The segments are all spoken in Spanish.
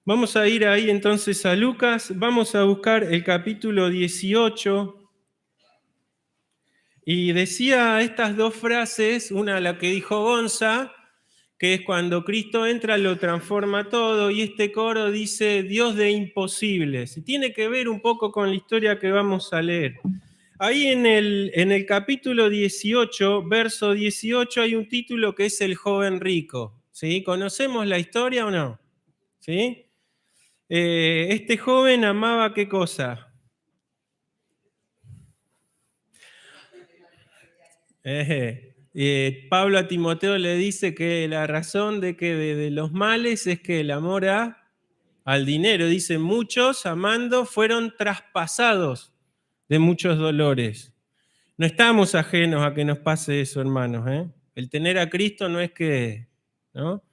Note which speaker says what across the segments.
Speaker 1: Vamos a ir ahí entonces a Lucas, vamos a buscar el capítulo 18. Y decía estas dos frases, una la que dijo Gonza, que es cuando Cristo entra lo transforma todo, y este coro dice Dios de imposibles. Y tiene que ver un poco con la historia que vamos a leer. Ahí en el capítulo 18, verso 18, hay un título que es El joven rico. ¿Sí? ¿Conocemos la historia o no? ¿Sí? Este joven amaba ¿qué cosa? Pablo a Timoteo le dice que la razón de que de los males es que el amor al dinero. Dice, muchos amando fueron traspasados de muchos dolores. No estamos ajenos a que nos pase eso, hermanos. El tener a Cristo no es que, ¿no?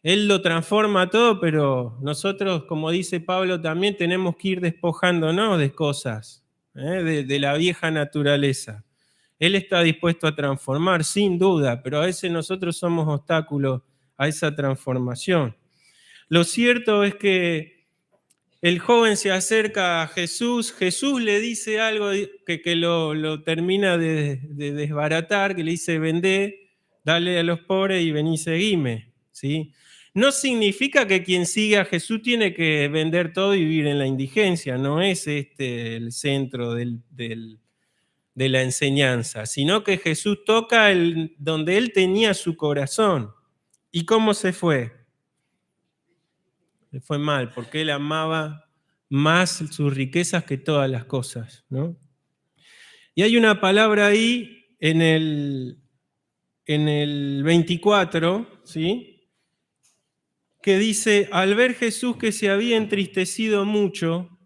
Speaker 1: Él lo transforma todo, pero nosotros, como dice Pablo, también tenemos que ir despojándonos de cosas, de la vieja naturaleza. Él está dispuesto a transformar, sin duda, pero a veces nosotros somos obstáculos a esa transformación. Lo cierto es que el joven se acerca a Jesús, Jesús le dice algo que lo termina de desbaratar, que le dice, vendé, dale a los pobres y vení, seguime, ¿sí? No significa que quien sigue a Jesús tiene que vender todo y vivir en la indigencia, no es este el centro de la enseñanza, sino que Jesús toca donde él tenía su corazón. ¿Y cómo se fue? Le fue mal, porque él amaba más sus riquezas que todas las cosas, ¿no? Y hay una palabra ahí en el 24, ¿sí? Que dice, al ver Jesús que se había entristecido mucho,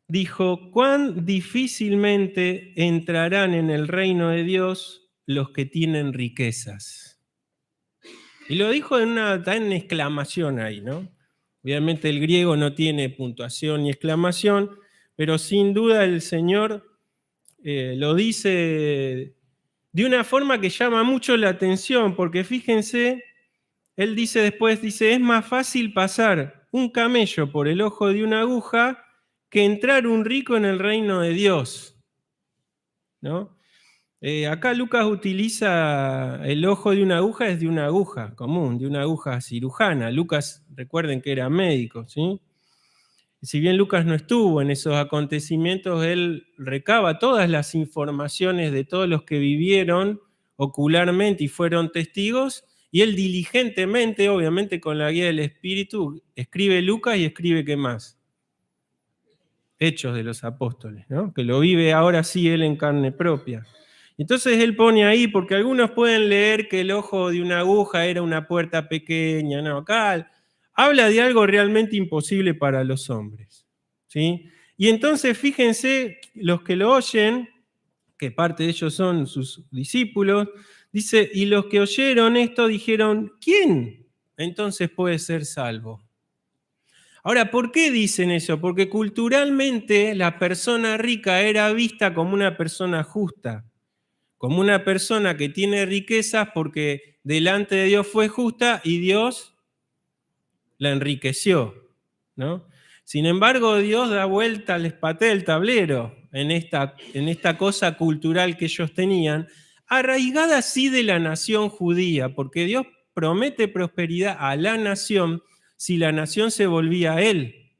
Speaker 1: dijo, cuán difícilmente entrarán en el reino de Dios los que tienen riquezas. Y lo dijo está en exclamación ahí, ¿no? Obviamente el griego no tiene puntuación ni exclamación, pero sin duda el Señor lo dice de una forma que llama mucho la atención, porque fíjense, él dice después, dice, es más fácil pasar un camello por el ojo de una aguja que entrar un rico en el reino de Dios, ¿no? Acá Lucas utiliza el ojo de una aguja, es de una aguja común, de una aguja cirujana. Lucas, recuerden que era médico, ¿sí? Y si bien Lucas no estuvo en esos acontecimientos, él recaba todas las informaciones de todos los que vivieron ocularmente y fueron testigos, y él diligentemente, obviamente con la guía del Espíritu, escribe Lucas y escribe ¿qué más? Hechos de los Apóstoles, ¿no? Que lo vive ahora sí él en carne propia. Entonces él pone ahí, porque algunos pueden leer que el ojo de una aguja era una puerta pequeña, no, acá habla de algo realmente imposible para los hombres, ¿sí? Y entonces fíjense, los que lo oyen, que parte de ellos son sus discípulos, dice, y los que oyeron esto dijeron, ¿quién entonces puede ser salvo? Ahora, ¿por qué dicen eso? Porque culturalmente la persona rica era vista como una persona justa, como una persona que tiene riquezas porque delante de Dios fue justa y Dios la enriqueció, ¿no? Sin embargo, Dios da vuelta, les patea el tablero en esta cosa cultural que ellos tenían, arraigada así de la nación judía, porque Dios promete prosperidad a la nación si la nación se volvía a Él.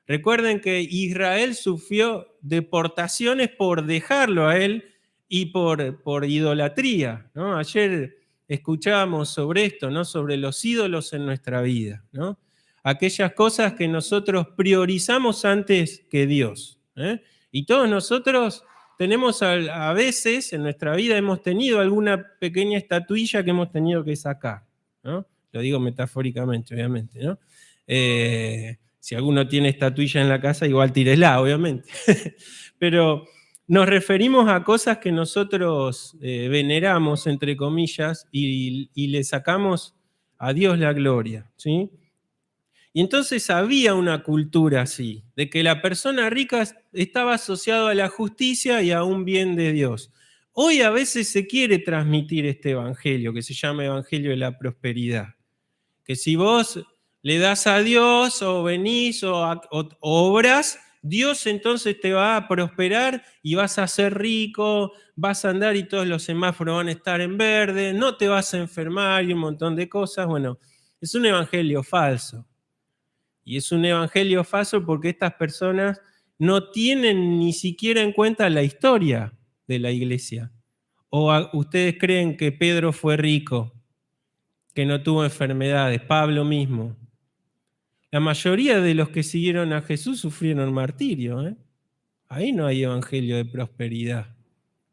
Speaker 1: Recuerden que Israel sufrió deportaciones por dejarlo a Él y por idolatría, ¿no? Ayer escuchábamos sobre esto, ¿no? Sobre los ídolos en nuestra vida, ¿no? Aquellas cosas que nosotros priorizamos antes que Dios. Y todos nosotros tenemos a veces en nuestra vida hemos tenido alguna pequeña estatuilla que hemos tenido que sacar, ¿no? Lo digo metafóricamente, obviamente, ¿no? Si alguno tiene estatuilla en la casa, igual tírela, obviamente. Pero nos referimos a cosas que nosotros veneramos, entre comillas, y le sacamos a Dios la gloria, ¿sí? Y entonces había una cultura así, de que la persona rica estaba asociada a la justicia y a un bien de Dios. Hoy a veces se quiere transmitir este evangelio, que se llama evangelio de la prosperidad. Que si vos le das a Dios o venís o obras, Dios entonces te va a prosperar y vas a ser rico, vas a andar y todos los semáforos van a estar en verde, no te vas a enfermar y un montón de cosas. Bueno, es un evangelio falso. Y es un evangelio falso porque estas personas no tienen ni siquiera en cuenta la historia de la iglesia. ¿O ustedes creen que Pedro fue rico, que no tuvo enfermedades? Pablo mismo. La mayoría de los que siguieron a Jesús sufrieron martirio. Ahí no hay evangelio de prosperidad.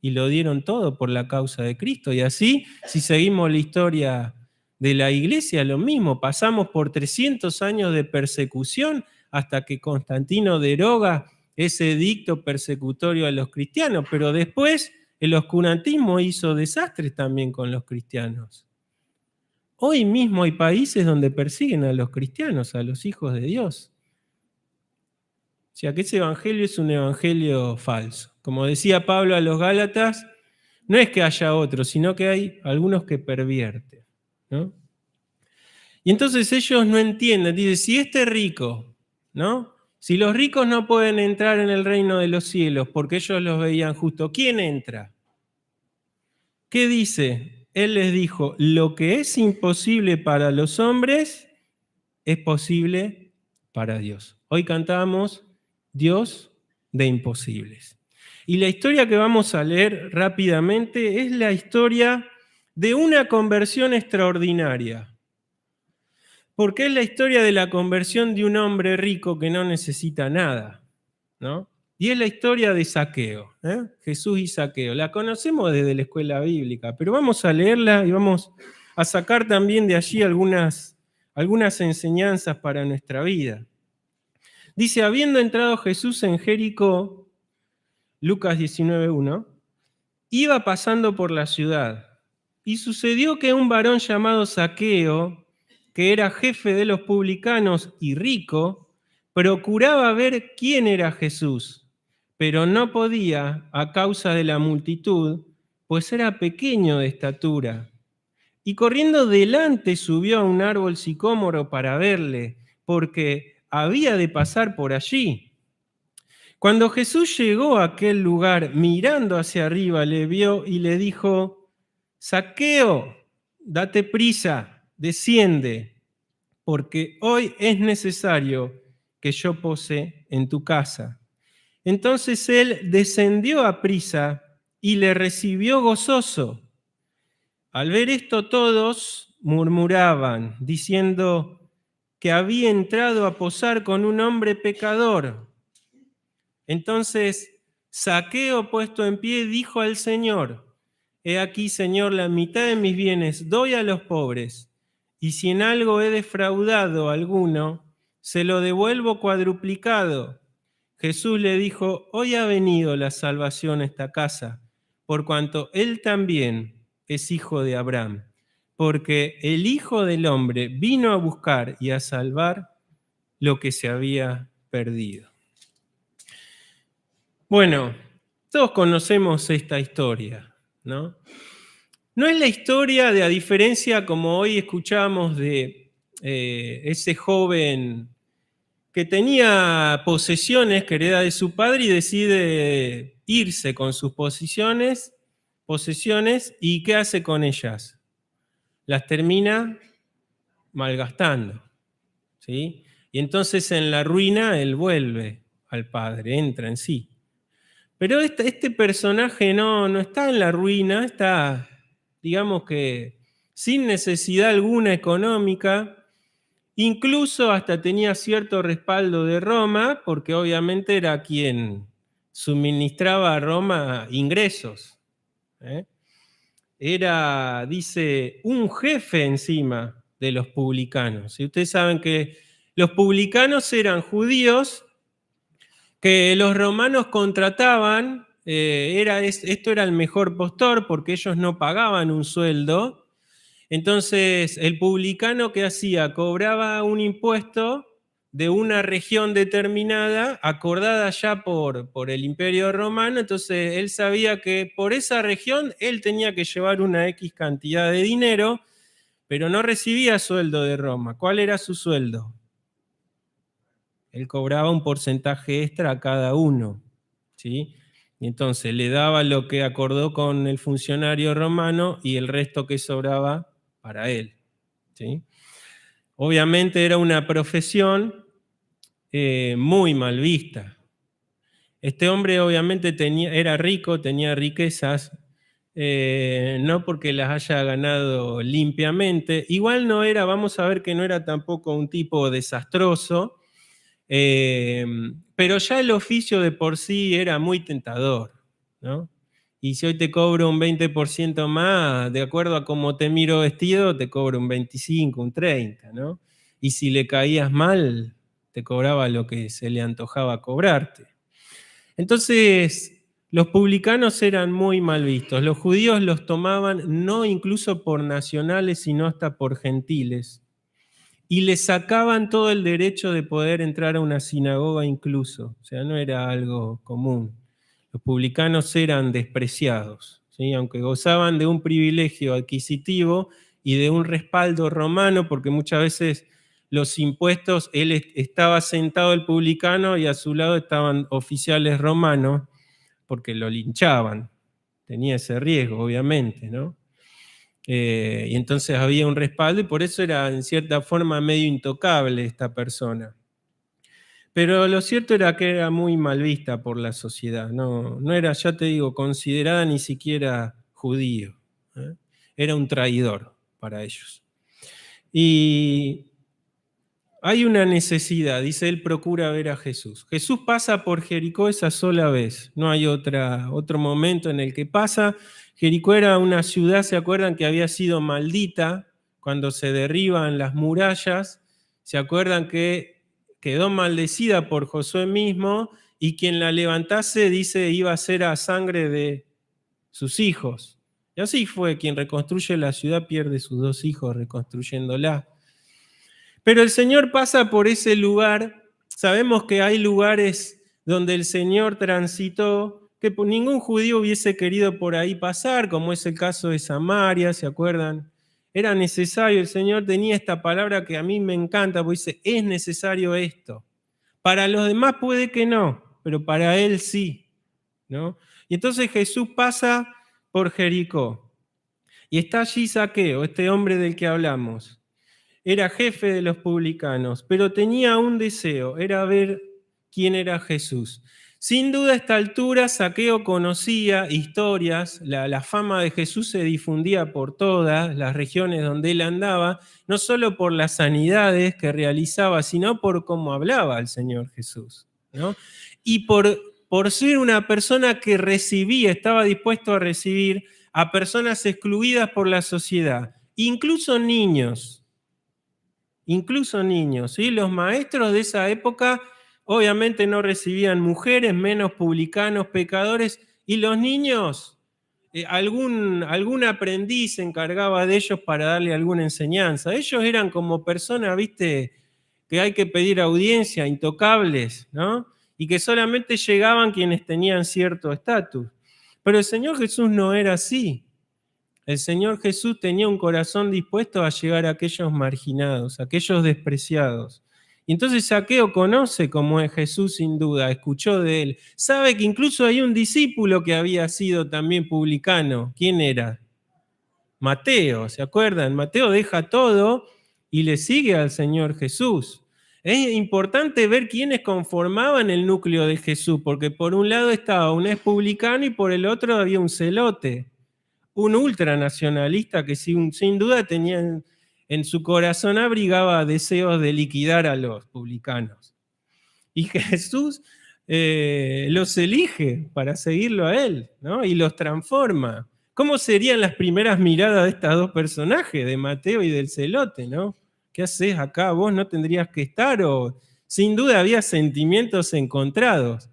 Speaker 1: Y lo dieron todo por la causa de Cristo. Y así, si seguimos la historia de la iglesia, lo mismo. Pasamos por 300 años de persecución hasta que Constantino deroga ese edicto persecutorio a los cristianos. Pero después el oscurantismo hizo desastres también con los cristianos. Hoy mismo hay países donde persiguen a los cristianos, a los hijos de Dios. O sea que ese evangelio es un evangelio falso. Como decía Pablo a los Gálatas, no es que haya otros, sino que hay algunos que pervierten, ¿no? Y entonces ellos no entienden, dicen, si este rico, ¿no? Si los ricos no pueden entrar en el reino de los cielos porque ellos los veían justo, ¿quién entra? ¿Qué dice? Él les dijo, lo que es imposible para los hombres es posible para Dios. Hoy cantamos Dios de imposibles. Y la historia que vamos a leer rápidamente es la historia de una conversión extraordinaria. Porque es la historia de la conversión de un hombre rico que no necesita nada, ¿no? Y es la historia de Zaqueo, Jesús y Zaqueo. La conocemos desde la escuela bíblica, pero vamos a leerla y vamos a sacar también de allí algunas enseñanzas para nuestra vida. Dice, habiendo entrado Jesús en Jericó, Lucas 19:1, iba pasando por la ciudad, y sucedió que un varón llamado Zaqueo, que era jefe de los publicanos y rico, procuraba ver quién era Jesús, pero no podía a causa de la multitud, pues era pequeño de estatura. Y corriendo delante subió a un árbol sicómoro para verle, porque había de pasar por allí. Cuando Jesús llegó a aquel lugar, mirando hacia arriba, le vio y le dijo, Zaqueo, date prisa, desciende, porque hoy es necesario que yo pose en tu casa. Entonces él descendió a prisa y le recibió gozoso. Al ver esto todos murmuraban, diciendo que había entrado a posar con un hombre pecador. Entonces Zaqueo, puesto en pie, dijo al Señor, he aquí, Señor, la mitad de mis bienes doy a los pobres, y si en algo he defraudado a alguno, se lo devuelvo cuadruplicado. Jesús le dijo, hoy ha venido la salvación a esta casa, por cuanto él también es hijo de Abraham, porque el Hijo del Hombre vino a buscar y a salvar lo que se había perdido. Bueno, todos conocemos esta historia, ¿no? No es la historia de, a diferencia como hoy escuchamos de ese joven que tenía posesiones que hereda de su padre y decide irse con sus posesiones, ¿y qué hace con ellas? Las termina malgastando, ¿sí? Y entonces en la ruina él vuelve al padre, entra en sí. Pero este personaje no está en la ruina, está, digamos que, sin necesidad alguna económica, incluso hasta tenía cierto respaldo de Roma, porque obviamente era quien suministraba a Roma ingresos. Era, dice, un jefe encima de los publicanos. Y ustedes saben que los publicanos eran judíos que los romanos contrataban, esto era el mejor postor porque ellos no pagaban un sueldo. Entonces, el publicano, ¿qué hacía? Cobraba un impuesto de una región determinada, acordada ya por el Imperio Romano. Entonces, él sabía que por esa región él tenía que llevar una X cantidad de dinero, pero no recibía sueldo de Roma. ¿Cuál era su sueldo? Él cobraba un porcentaje extra a cada uno, ¿sí? Y entonces le daba lo que acordó con el funcionario romano y el resto que sobraba para él, ¿sí? Obviamente era una profesión muy mal vista. Este hombre obviamente era rico, tenía riquezas, no porque las haya ganado limpiamente. Igual no era, vamos a ver que no era tampoco un tipo desastroso, pero ya el oficio de por sí era muy tentador, ¿no? Y si hoy te cobro un 20% más, de acuerdo a cómo te miro vestido, te cobro un 25, un 30, ¿no? Y si le caías mal, te cobraba lo que se le antojaba cobrarte. Entonces, los publicanos eran muy mal vistos. Los judíos los tomaban no incluso por nacionales, sino hasta por gentiles. Y les sacaban todo el derecho de poder entrar a una sinagoga incluso. O sea, no era algo común. Los publicanos eran despreciados, ¿sí? Aunque gozaban de un privilegio adquisitivo y de un respaldo romano, porque muchas veces los impuestos, él estaba sentado el publicano y a su lado estaban oficiales romanos, porque lo linchaban. Tenía ese riesgo, obviamente, ¿no? Y entonces había un respaldo y por eso era en cierta forma medio intocable esta persona. Pero lo cierto era que era muy mal vista por la sociedad, no era, ya te digo, considerada ni siquiera judío, ¿eh? Era un traidor para ellos. Y hay una necesidad, dice él, procura ver a Jesús. Jesús pasa por Jericó esa sola vez, no hay otro momento en el que pasa. Jericó era una ciudad, ¿se acuerdan que había sido maldita cuando se derriban las murallas? ¿Se acuerdan que quedó maldecida por Josué mismo y quien la levantase, dice, iba a ser a sangre de sus hijos? Y así fue, quien reconstruye la ciudad pierde sus 2 hijos reconstruyéndola. Pero el Señor pasa por ese lugar. Sabemos que hay lugares donde el Señor transitó, que ningún judío hubiese querido por ahí pasar, como es el caso de Samaria, ¿se acuerdan? Era necesario, el Señor tenía esta palabra que a mí me encanta, porque dice, es necesario esto. Para los demás puede que no, pero para Él sí, ¿no? Y entonces Jesús pasa por Jericó. Y está allí Zaqueo, este hombre del que hablamos. Era jefe de los publicanos, pero tenía un deseo, era ver quién era Jesús. Sin duda a esta altura Zaqueo conocía historias, la fama de Jesús se difundía por todas las regiones donde él andaba, no solo por las sanidades que realizaba, sino por cómo hablaba el Señor Jesús, ¿no? Y por ser una persona que recibía, estaba dispuesto a recibir a personas excluidas por la sociedad, incluso niños. Incluso niños, ¿sí? Los maestros de esa época obviamente no recibían mujeres, menos publicanos, pecadores, y los niños, algún aprendiz se encargaba de ellos para darle alguna enseñanza. Ellos eran como personas, viste, que hay que pedir audiencia, intocables, ¿no? Y que solamente llegaban quienes tenían cierto estatus. Pero el Señor Jesús no era así. El Señor Jesús tenía un corazón dispuesto a llegar a aquellos marginados, a aquellos despreciados. Y entonces Zaqueo conoce cómo es Jesús sin duda, escuchó de él. Sabe que incluso hay un discípulo que había sido también publicano. ¿Quién era? Mateo, ¿se acuerdan? Mateo deja todo y le sigue al Señor Jesús. Es importante ver quiénes conformaban el núcleo de Jesús, porque por un lado estaba un ex publicano y por el otro había un celote, un ultranacionalista que sin duda tenía en su corazón abrigaba deseos de liquidar a los publicanos. Y Jesús los elige para seguirlo a él, ¿no? Y los transforma. ¿Cómo serían las primeras miradas de estos 2 personajes, de Mateo y del celote, ¿no? ¿Qué haces acá? Vos no tendrías que estar, o sin duda había sentimientos encontrados.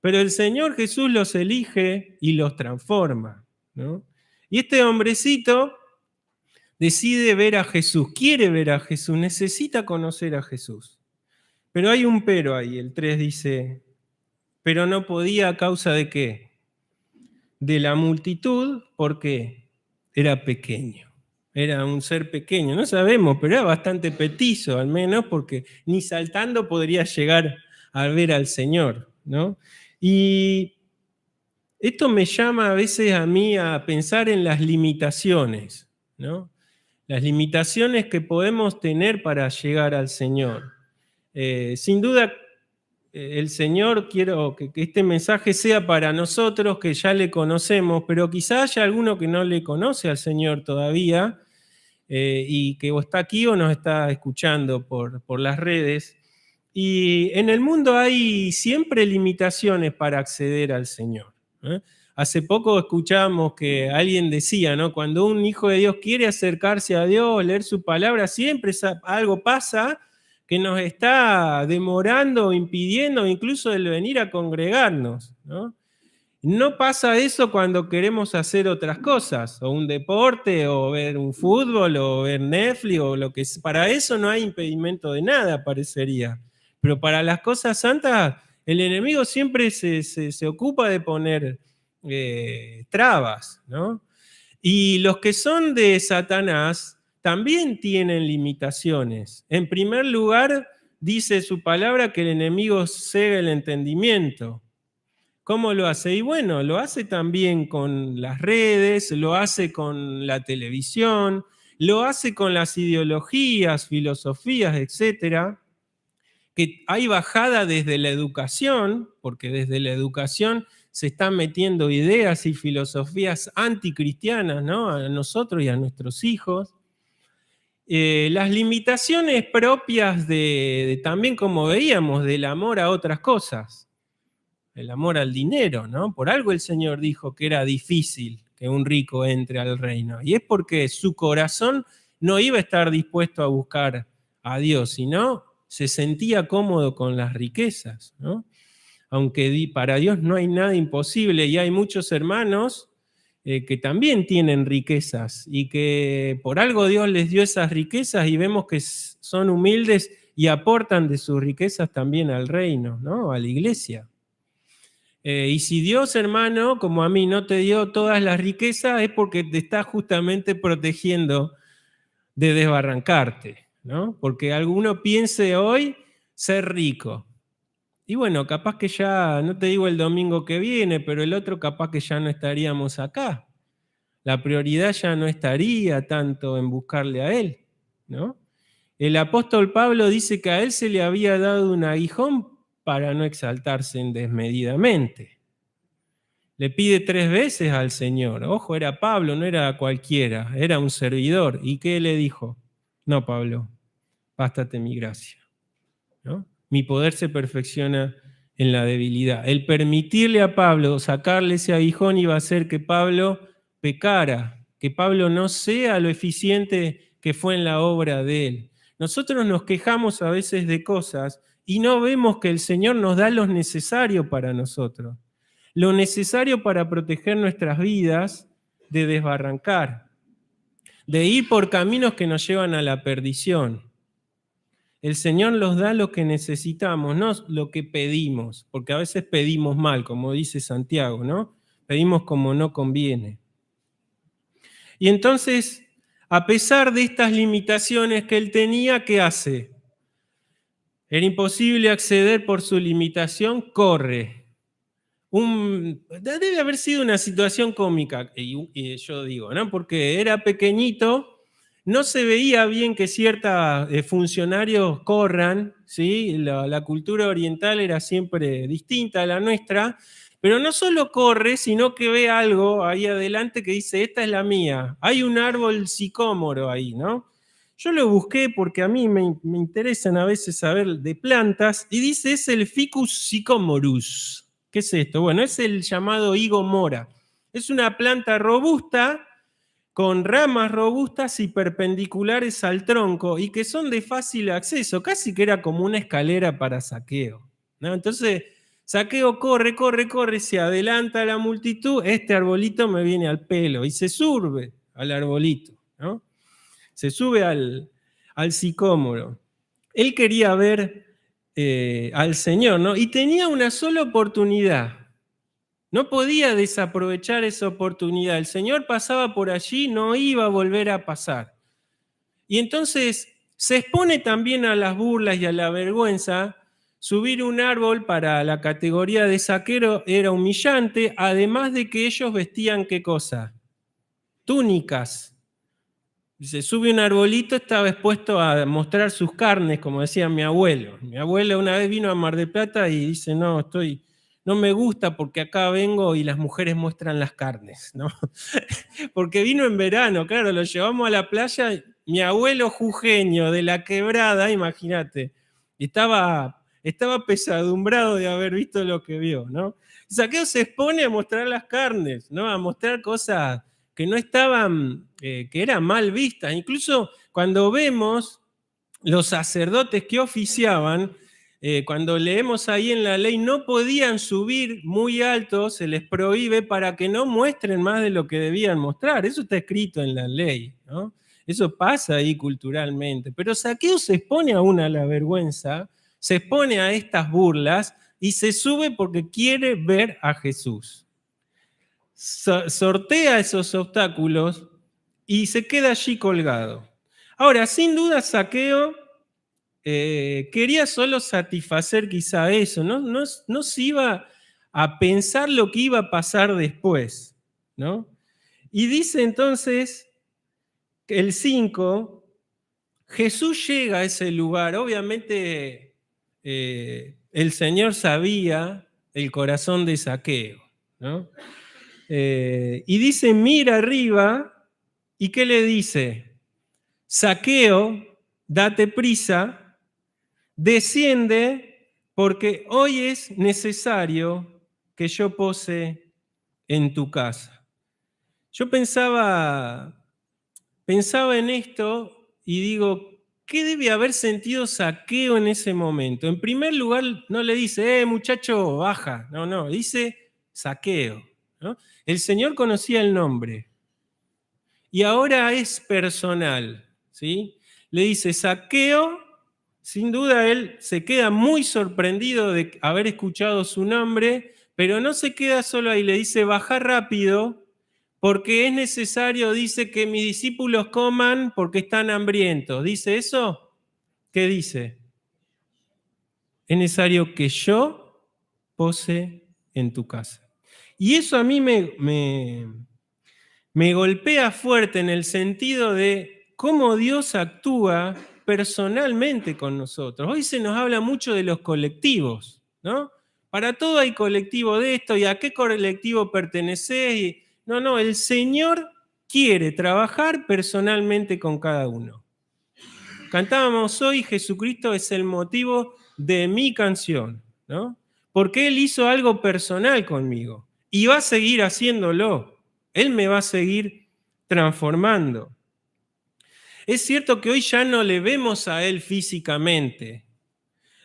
Speaker 1: Pero el Señor Jesús los elige y los transforma, ¿no? Y este hombrecito decide ver a Jesús, quiere ver a Jesús, necesita conocer a Jesús. Pero hay un pero ahí, el 3 dice, pero no podía a causa de qué? De la multitud, porque era pequeño. Era un ser pequeño, no sabemos, pero era bastante petizo al menos, porque ni saltando podría llegar a ver al Señor, ¿no? Y esto me llama a veces a mí a pensar en las limitaciones, ¿no? Las limitaciones que podemos tener para llegar al Señor. Sin duda, el Señor, quiero que este mensaje sea para nosotros que ya le conocemos, pero quizá haya alguno que no le conoce al Señor todavía y que o está aquí o nos está escuchando por las redes. Y en el mundo hay siempre limitaciones para acceder al Señor, ¿eh? Hace poco escuchamos que alguien decía, ¿no? Cuando un hijo de Dios quiere acercarse a Dios, leer su palabra, siempre algo pasa que nos está demorando, impidiendo incluso el venir a congregarnos, ¿no? No pasa eso cuando queremos hacer otras cosas, o un deporte, o ver un fútbol, o ver Netflix, o lo que sea. Para eso no hay impedimento de nada, parecería. Pero para las cosas santas, el enemigo siempre se ocupa de poner trabas, ¿no? Y los que son de Satanás también tienen limitaciones. En primer lugar, dice su palabra que el enemigo cega el entendimiento. ¿Cómo lo hace? Y bueno, lo hace también con las redes, lo hace con la televisión, lo hace con las ideologías, filosofías, etcétera, que hay bajada desde la educación, porque desde la educación se están metiendo ideas y filosofías anticristianas, ¿no? A nosotros y a nuestros hijos. Las limitaciones propias también, como veíamos, del amor a otras cosas, el amor al dinero, ¿no? Por algo el Señor dijo que era difícil que un rico entre al reino. Y es porque su corazón no iba a estar dispuesto a buscar a Dios, sino se sentía cómodo con las riquezas, ¿no? Aunque para Dios no hay nada imposible y hay muchos hermanos que también tienen riquezas y que por algo Dios les dio esas riquezas y vemos que son humildes y aportan de sus riquezas también al reino, ¿no? A la iglesia. Y si Dios, hermano, como a mí, no te dio todas las riquezas, es porque te está justamente protegiendo de desbarrancarte, ¿no? Porque alguno piense hoy ser rico. Y bueno, capaz que ya, no te digo el domingo que viene, pero el otro capaz que ya no estaríamos acá. La prioridad ya no estaría tanto en buscarle a Él, ¿no? El apóstol Pablo dice que a él se le había dado un aguijón para no exaltarse desmedidamente. Le pide 3 veces al Señor. Ojo, era Pablo, no era cualquiera, era un servidor. ¿Y qué le dijo? No, Pablo, bástate mi gracia, ¿no? Mi poder se perfecciona en la debilidad. El permitirle a Pablo sacarle ese aguijón iba a hacer que Pablo pecara, que Pablo no sea lo eficiente que fue en la obra de él. Nosotros nos quejamos a veces de cosas y no vemos que el Señor nos da lo necesario para nosotros, lo necesario para proteger nuestras vidas de desbarrancar, de ir por caminos que nos llevan a la perdición. El Señor nos da lo que necesitamos, no lo que pedimos, porque a veces pedimos mal, como dice Santiago, ¿no? Pedimos como no conviene. Y entonces, a pesar de estas limitaciones que él tenía, ¿qué hace? Era imposible acceder por su limitación, corre. Debe haber sido una situación cómica, y yo digo, ¿no? Porque era pequeñito, no se veía bien que ciertos funcionarios corran, ¿sí? La cultura oriental era siempre distinta a la nuestra, pero no solo corre, sino que ve algo ahí adelante que dice, esta es la mía. Hay un árbol sicómoro ahí, ¿no? Yo lo busqué porque a mí me interesan a veces saber de plantas, y dice, es el Ficus sycomorus. ¿Qué es esto? Bueno, es el llamado higo mora. Es una planta robusta, con ramas robustas y perpendiculares al tronco, y que son de fácil acceso, casi que era como una escalera para Saqueo, ¿no? Entonces, Saqueo corre, corre, corre, se adelanta a la multitud, este arbolito me viene al pelo, y se sube al arbolito, ¿no? Se sube al sicómoro. Él quería ver al Señor, ¿no? Y tenía una sola oportunidad. No podía desaprovechar esa oportunidad. El Señor pasaba por allí, no iba a volver a pasar. Y entonces se expone también a las burlas y a la vergüenza. Subir un árbol para la categoría de saquero era humillante, además de que ellos vestían ¿qué cosa? Túnicas. Se sube un arbolito, estaba expuesto a mostrar sus carnes, como decía mi abuelo. Mi abuelo una vez vino a Mar del Plata y dice, no me gusta porque acá vengo y las mujeres muestran las carnes, ¿no? Porque vino en verano, claro, lo llevamos a la playa, mi abuelo jujeño de la Quebrada, imagínate, estaba pesadumbrado de haber visto lo que vio, ¿no? Saqueo se expone a mostrar las carnes, ¿no? A mostrar cosas que no estaban, que eran mal vistas. Incluso cuando vemos los sacerdotes que oficiaban, cuando leemos ahí en la ley, no podían subir muy alto, se les prohíbe para que no muestren más de lo que debían mostrar. Eso está escrito en la ley, ¿no? Eso pasa ahí culturalmente. Pero Saqueo se expone aún a la vergüenza, se expone a estas burlas y se sube porque quiere ver a Jesús. Sortea esos obstáculos y se queda allí colgado. Ahora, sin duda, Saqueo quería solo satisfacer quizá eso, no se iba a pensar lo que iba a pasar después, ¿no? Y dice entonces el 5, Jesús llega a ese lugar, obviamente el Señor sabía el corazón de Saqueo, ¿no? Y dice, mira arriba, ¿y qué le dice? Saqueo, date prisa, desciende, porque hoy es necesario que yo pose en tu casa. Yo pensaba en esto y digo, ¿qué debe haber sentido Saqueo en ese momento? En primer lugar, no le dice, muchacho, baja. No, dice Saqueo, ¿no? El Señor conocía el nombre y ahora es personal, ¿sí? Le dice Saqueo, sin duda él se queda muy sorprendido de haber escuchado su nombre, pero no se queda solo ahí, le dice, baja rápido, porque es necesario, dice, que mis discípulos coman porque están hambrientos. ¿Dice eso? ¿Qué dice? Es necesario que yo pose en tu casa. Y eso a mí me golpea fuerte en el sentido de cómo Dios actúa personalmente con nosotros. Hoy se nos habla mucho de los colectivos, ¿no? Para todo hay colectivo de esto, y a qué colectivo pertenecés. No, el Señor quiere trabajar personalmente con cada uno. Cantábamos hoy, Jesucristo es el motivo de mi canción, ¿no? Porque Él hizo algo personal conmigo y va a seguir haciéndolo. Él me va a seguir transformando. Es cierto que hoy ya no le vemos a Él físicamente.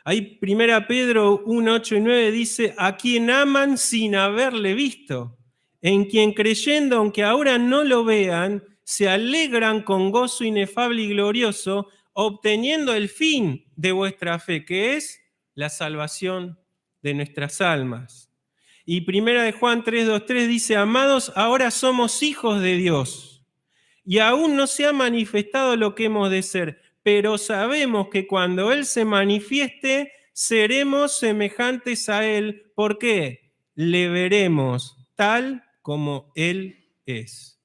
Speaker 1: Ahí 1 Pedro 1, 8 y 9 dice, a quien aman sin haberle visto, en quien creyendo, aunque ahora no lo vean, se alegran con gozo inefable y glorioso, obteniendo el fin de vuestra fe, que es la salvación de nuestras almas. Y 1 Juan 3, 2, 3 dice, amados, ahora somos hijos de Dios, y aún no se ha manifestado lo que hemos de ser, pero sabemos que cuando Él se manifieste, seremos semejantes a Él. ¿Por qué? Le veremos tal como Él es.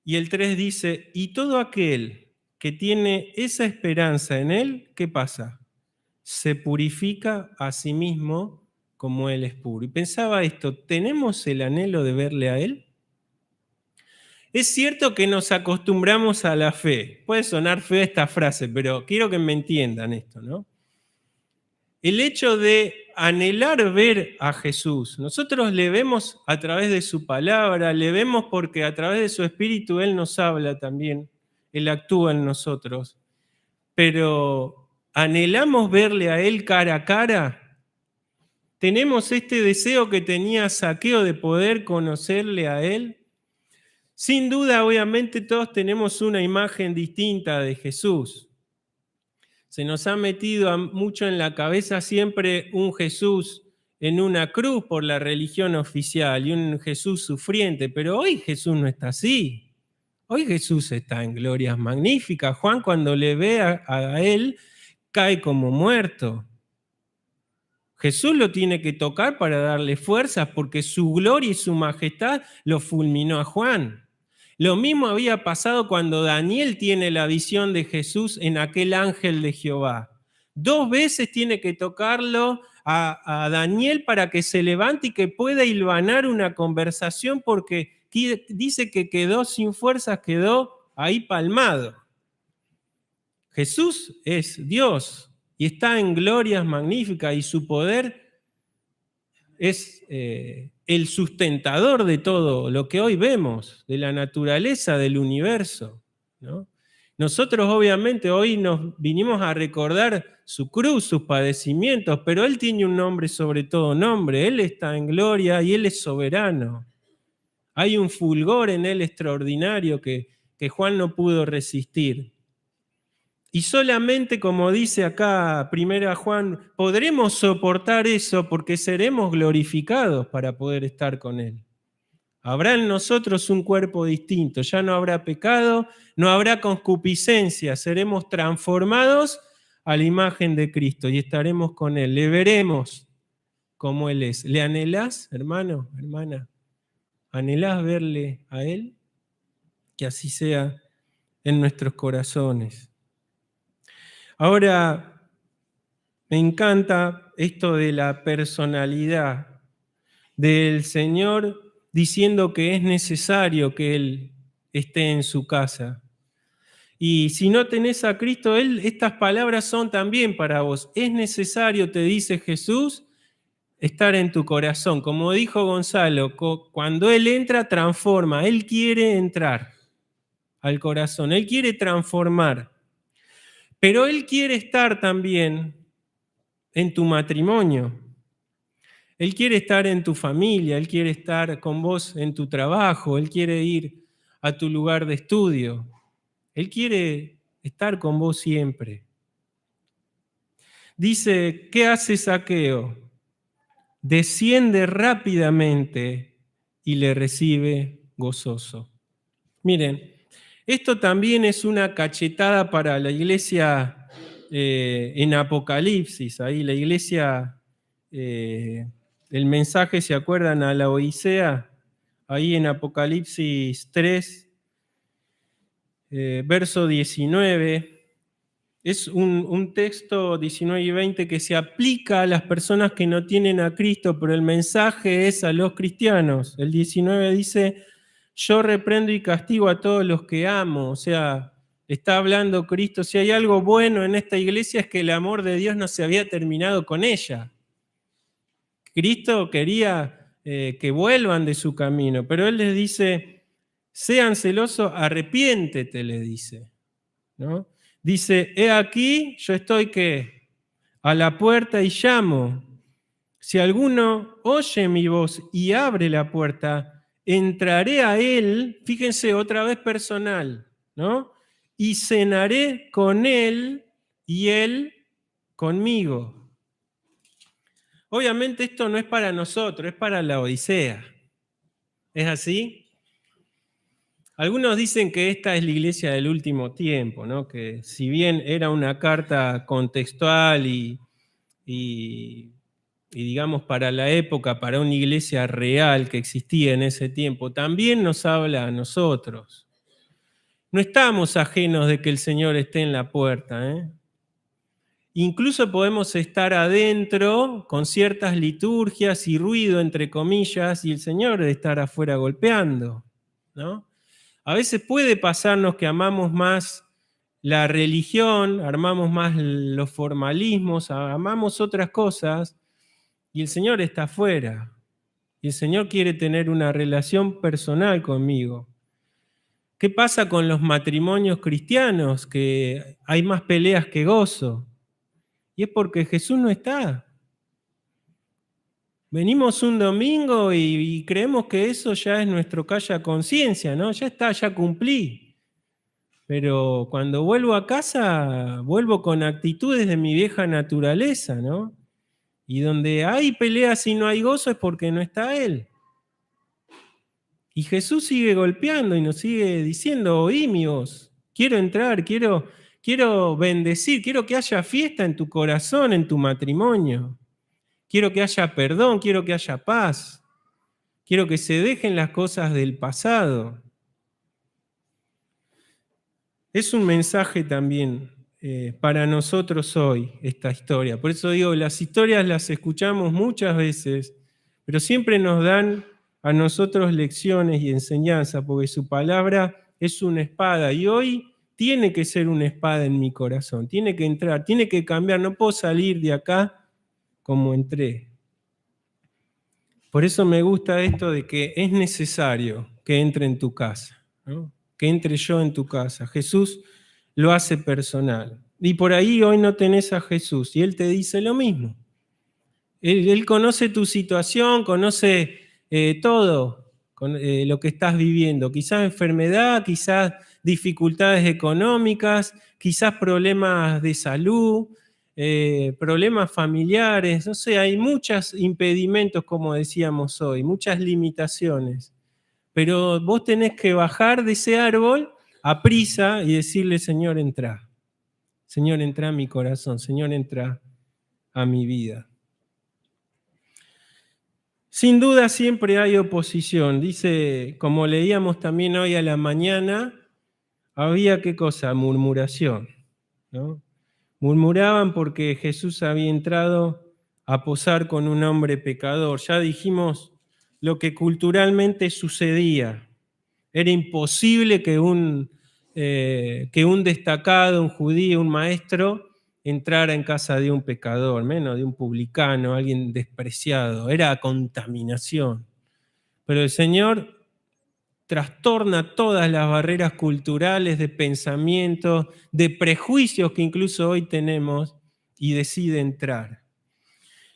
Speaker 1: Y el 3 dice, y todo aquel que tiene esa esperanza en Él, ¿qué pasa? Se purifica a sí mismo como Él es puro. Y pensaba esto, ¿tenemos el anhelo de verle a Él? Es cierto que nos acostumbramos a la fe. Puede sonar fea esta frase, pero quiero que me entiendan esto, ¿no? El hecho de anhelar ver a Jesús, nosotros le vemos a través de su palabra, le vemos porque a través de su espíritu Él nos habla también, Él actúa en nosotros, pero ¿anhelamos verle a Él cara a cara? ¿Tenemos este deseo que tenía Saqueo de poder conocerle a Él? Sin duda, obviamente, todos tenemos una imagen distinta de Jesús. Se nos ha metido mucho en la cabeza siempre un Jesús en una cruz por la religión oficial y un Jesús sufriente, pero hoy Jesús no está así. Hoy Jesús está en glorias magníficas. Juan, cuando le ve a él, cae como muerto. Jesús lo tiene que tocar para darle fuerzas porque su gloria y su majestad lo fulminó a Juan. Lo mismo había pasado cuando Daniel tiene la visión de Jesús en aquel ángel de Jehová. 2 veces tiene que tocarlo a Daniel para que se levante y que pueda hilvanar una conversación porque dice que quedó sin fuerzas, quedó ahí palmado. Jesús es Dios y está en glorias magníficas y su poder es el sustentador de todo lo que hoy vemos, de la naturaleza del universo, ¿no? Nosotros obviamente hoy nos vinimos a recordar su cruz, sus padecimientos, pero Él tiene un nombre sobre todo nombre, Él está en gloria y Él es soberano. Hay un fulgor en Él extraordinario que Juan no pudo resistir. Y solamente, como dice acá 1 Juan, podremos soportar eso porque seremos glorificados para poder estar con Él. Habrá en nosotros un cuerpo distinto, ya no habrá pecado, no habrá concupiscencia, seremos transformados a la imagen de Cristo y estaremos con Él, le veremos como Él es. ¿Le anhelás, hermano, hermana? ¿Anhelás verle a Él? Que así sea en nuestros corazones. Ahora, me encanta esto de la personalidad del Señor diciendo que es necesario que Él esté en su casa. Y si no tenés a Cristo, estas palabras son también para vos. Es necesario, te dice Jesús, estar en tu corazón. Como dijo Gonzalo, cuando Él entra, transforma. Él quiere entrar al corazón, Él quiere transformar. Pero Él quiere estar también en tu matrimonio. Él quiere estar en tu familia, Él quiere estar con vos en tu trabajo, Él quiere ir a tu lugar de estudio. Él quiere estar con vos siempre. Dice, ¿qué hace Zaqueo? Desciende rápidamente y le recibe gozoso. Miren, esto también es una cachetada para la iglesia en Apocalipsis. Ahí la iglesia, el mensaje, ¿se acuerdan? A la Odisea, ahí en Apocalipsis 3, verso 19. Es un texto 19 y 20 que se aplica a las personas que no tienen a Cristo, pero el mensaje es a los cristianos. El 19 dice, yo reprendo y castigo a todos los que amo. O sea, está hablando Cristo. Si hay algo bueno en esta iglesia es que el amor de Dios no se había terminado con ella. Cristo quería que vuelvan de su camino, pero Él les dice, sean celosos, arrepiéntete, le dice, ¿no? Dice, he aquí, yo estoy ¿qué? A la puerta y llamo. Si alguno oye mi voz y abre la puerta, entraré a él, fíjense otra vez personal, ¿no? Y cenaré con él y él conmigo. Obviamente esto no es para nosotros, es para la Odisea. ¿Es así? Algunos dicen que esta es la iglesia del último tiempo, ¿no? Que si bien era una carta contextual y digamos para la época, para una iglesia real que existía en ese tiempo, también nos habla a nosotros. No estamos ajenos de que el Señor esté en la puerta, ¿eh? Incluso podemos estar adentro con ciertas liturgias y ruido, entre comillas, y el Señor de estar afuera golpeando, ¿no? A veces puede pasarnos que amamos más la religión, amamos más los formalismos, amamos otras cosas, y el Señor está afuera. Y el Señor quiere tener una relación personal conmigo. ¿Qué pasa con los matrimonios cristianos? Que hay más peleas que gozo. Y es porque Jesús no está. Venimos un domingo y creemos que eso ya es nuestro calla conciencia, ¿no? Ya está, ya cumplí. Pero cuando vuelvo a casa, vuelvo con actitudes de mi vieja naturaleza, ¿no? Y donde hay peleas y no hay gozo es porque no está Él. Y Jesús sigue golpeando y nos sigue diciendo, oí mi voz, quiero entrar, quiero bendecir, quiero que haya fiesta en tu corazón, en tu matrimonio. Quiero que haya perdón, quiero que haya paz. Quiero que se dejen las cosas del pasado. Es un mensaje también para nosotros hoy, esta historia. Por eso digo, las historias las escuchamos muchas veces, pero siempre nos dan a nosotros lecciones y enseñanza, porque su palabra es una espada. Y hoy tiene que ser una espada en mi corazón, tiene que entrar, tiene que cambiar. No puedo salir de acá como entré. Por eso me gusta esto de que es necesario que entre en tu casa, ¿no? Que entre yo en tu casa. Jesús lo hace personal. Y por ahí hoy no tenés a Jesús y Él te dice lo mismo. Él conoce tu situación, conoce todo lo que estás viviendo. Quizás enfermedad, quizás dificultades económicas, quizás problemas de salud, problemas familiares. No sé, hay muchos impedimentos, como decíamos hoy, muchas limitaciones. Pero vos tenés que bajar de ese árbol a prisa y decirle, Señor, entra. Señor, entra a mi corazón. Señor, entra a mi vida. Sin duda siempre hay oposición. Dice, como leíamos también hoy a la mañana, había qué cosa, murmuración, ¿no? Murmuraban porque Jesús había entrado a posar con un hombre pecador. Ya dijimos lo que culturalmente sucedía. Era imposible que un destacado, un judío, un maestro, entrara en casa de un pecador, menos de un publicano, alguien despreciado. Era contaminación. Pero el Señor trastorna todas las barreras culturales de pensamiento, de prejuicios que incluso hoy tenemos y decide entrar.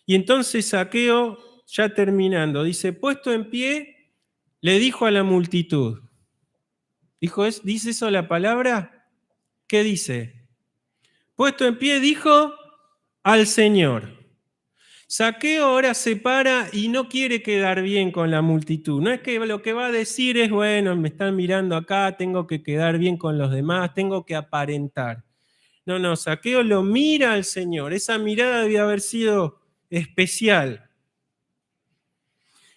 Speaker 1: Y entonces Zaqueo, ya terminando, dice, puesto en pie, le dijo a la multitud. ¿Dice eso la palabra? ¿Qué dice? Puesto en pie dijo al Señor. Zaqueo ahora se para y no quiere quedar bien con la multitud. No es que lo que va a decir es, bueno, me están mirando acá, tengo que quedar bien con los demás, tengo que aparentar. No, Zaqueo lo mira al Señor. Esa mirada debía haber sido especial.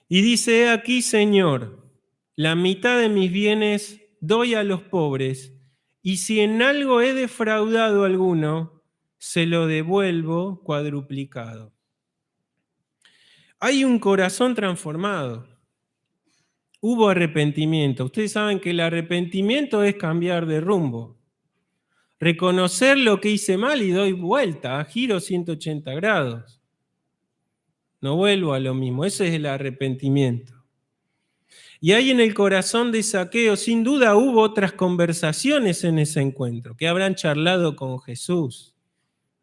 Speaker 1: Y dice, aquí, Señor, la mitad de mis bienes doy a los pobres, y si en algo he defraudado a alguno, se lo devuelvo cuadruplicado. Hay un corazón transformado. Hubo arrepentimiento. Ustedes saben que el arrepentimiento es cambiar de rumbo. Reconocer lo que hice mal y doy vuelta, giro 180 grados. No vuelvo a lo mismo. Ese es el arrepentimiento. Y ahí en el corazón de Zaqueo, sin duda, hubo otras conversaciones en ese encuentro, que habrán charlado con Jesús,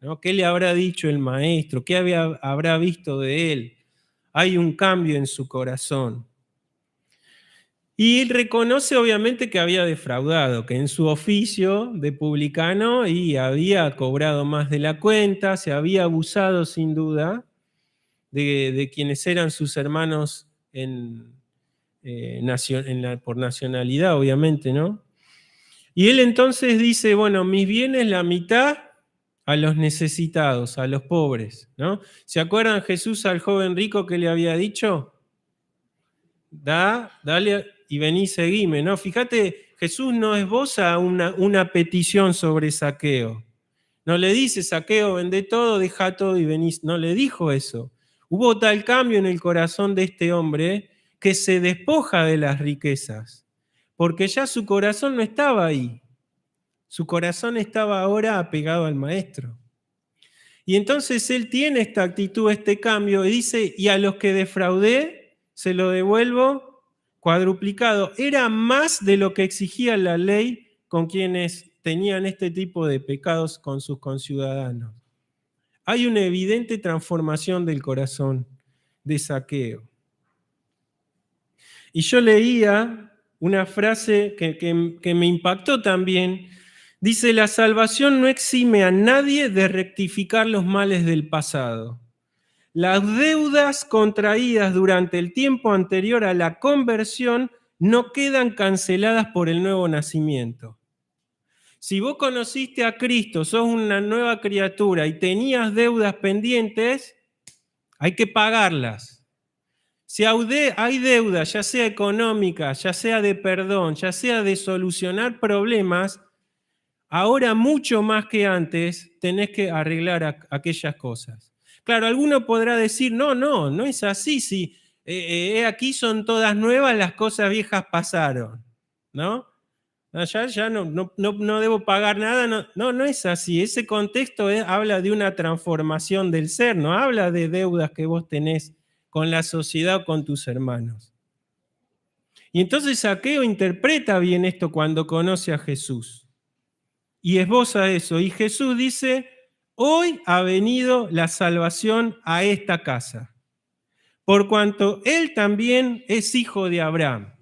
Speaker 1: ¿no? ¿Qué le habrá dicho el maestro? ¿Qué habrá visto de él? Hay un cambio en su corazón. Y él reconoce obviamente que había defraudado, que en su oficio de publicano y había cobrado más de la cuenta, se había abusado sin duda de quienes eran sus hermanos por nacionalidad, obviamente, ¿no? Y él entonces dice, bueno, mis bienes la mitad a los necesitados, a los pobres, ¿no? ¿Se acuerdan Jesús al joven rico que le había dicho? Dale y vení, seguime, ¿no? Fíjate, Jesús no esboza una petición sobre Zaqueo. No le dice, Zaqueo, vende todo, deja todo y venís. No le dijo eso. Hubo tal cambio en el corazón de este hombre que se despoja de las riquezas, porque ya su corazón no estaba ahí. Su corazón estaba ahora apegado al Maestro. Y entonces él tiene esta actitud, este cambio, y dice, y a los que defraudé, se lo devuelvo cuadruplicado. Era más de lo que exigía la ley con quienes tenían este tipo de pecados con sus conciudadanos. Hay una evidente transformación del corazón de Zaqueo. Y yo leía una frase que me impactó también. Dice, la salvación no exime a nadie de rectificar los males del pasado, Las deudas contraídas durante el tiempo anterior a la conversión no quedan canceladas por el nuevo nacimiento. Si vos conociste a Cristo, sos una nueva criatura y tenías deudas pendientes, hay que pagarlas. Si hay deudas, ya sea económicas, ya sea de perdón, ya sea de solucionar problemas, ahora mucho más que antes tenés que arreglar aquellas cosas. Claro, alguno podrá decir, no es así, si aquí son todas nuevas, las cosas viejas pasaron, ¿no? Ya no debo pagar nada, no es así. Ese contexto habla de una transformación del ser, no habla de deudas que vos tenés con la sociedad o con tus hermanos. Y entonces Zaqueo interpreta bien esto cuando conoce a Jesús y esboza eso. Y Jesús dice, hoy ha venido la salvación a esta casa, por cuanto él también es hijo de Abraham.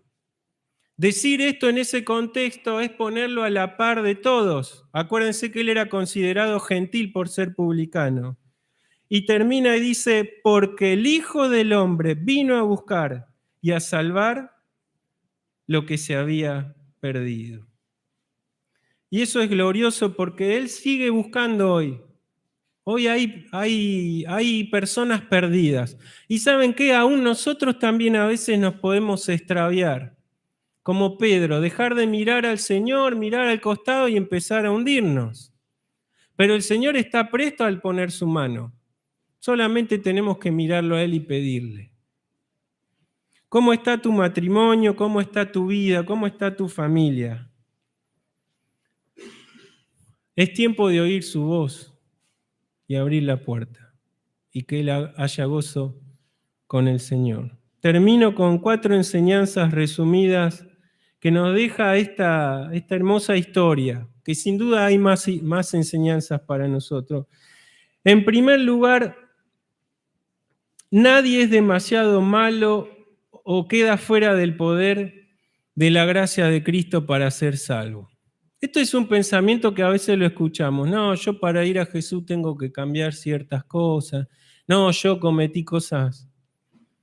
Speaker 1: Decir esto en ese contexto es ponerlo a la par de todos. Acuérdense que él era considerado gentil por ser publicano. Y termina y dice, porque el Hijo del Hombre vino a buscar y a salvar lo que se había perdido. Y eso es glorioso porque Él sigue buscando hoy. Hoy hay personas perdidas. Y ¿saben qué? Aún nosotros también a veces nos podemos extraviar. Como Pedro, dejar de mirar al Señor, mirar al costado y empezar a hundirnos. Pero el Señor está presto al poner su mano. Solamente tenemos que mirarlo a Él y pedirle. ¿Cómo está tu matrimonio? ¿Cómo está tu vida? ¿Cómo está tu familia? Es tiempo de oír su voz y abrir la puerta y que Él haya gozo con el Señor. Termino con 4 enseñanzas resumidas que nos deja esta hermosa historia, que sin duda hay más enseñanzas para nosotros. En primer lugar, nadie es demasiado malo o queda fuera del poder de la gracia de Cristo para ser salvo. Esto es un pensamiento que a veces lo escuchamos. No, yo para ir a Jesús tengo que cambiar ciertas cosas. No, yo cometí cosas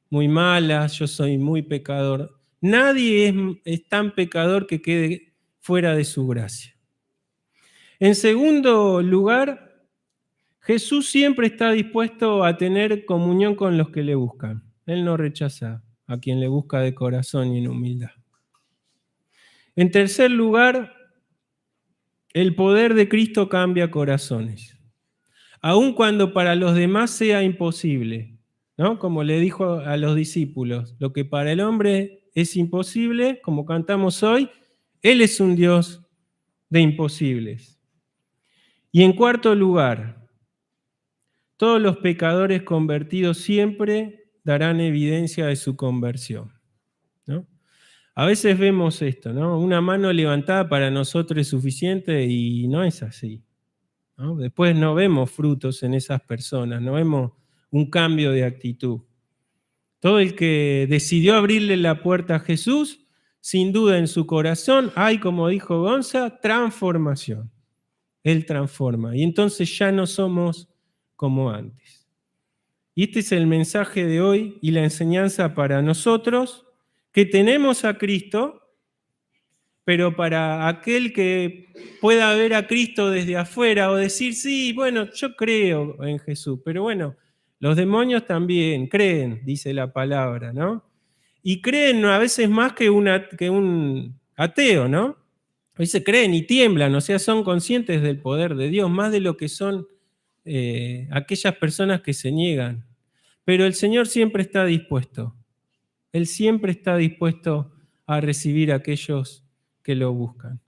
Speaker 1: muy malas, yo soy muy pecador. Nadie es tan pecador que quede fuera de su gracia. En segundo lugar, Jesús siempre está dispuesto a tener comunión con los que le buscan. Él no rechaza a quien le busca de corazón y en humildad. En tercer lugar, el poder de Cristo cambia corazones. Aun cuando para los demás sea imposible, ¿no? Como le dijo a los discípulos, lo que para el hombre es imposible, como cantamos hoy, Él es un Dios de imposibles. Y en cuarto lugar, todos los pecadores convertidos siempre darán evidencia de su conversión, ¿no? A veces vemos esto, ¿no? Una mano levantada para nosotros es suficiente y no es así, ¿no? Después no vemos frutos en esas personas, no vemos un cambio de actitud. Todo el que decidió abrirle la puerta a Jesús, sin duda en su corazón hay, como dijo Gonza, transformación. Él transforma y entonces ya no somos como antes. Y este es el mensaje de hoy y la enseñanza para nosotros, que tenemos a Cristo, pero para aquel que pueda ver a Cristo desde afuera o decir, sí, bueno, yo creo en Jesús, pero bueno, los demonios también creen, dice la palabra, ¿no? Y creen a veces más que un ateo, ¿no? Dice, creen y tiemblan, o sea, son conscientes del poder de Dios, más de lo que son aquellas personas que se niegan. Pero el Señor siempre está dispuesto. Él siempre está dispuesto a recibir a aquellos que lo buscan.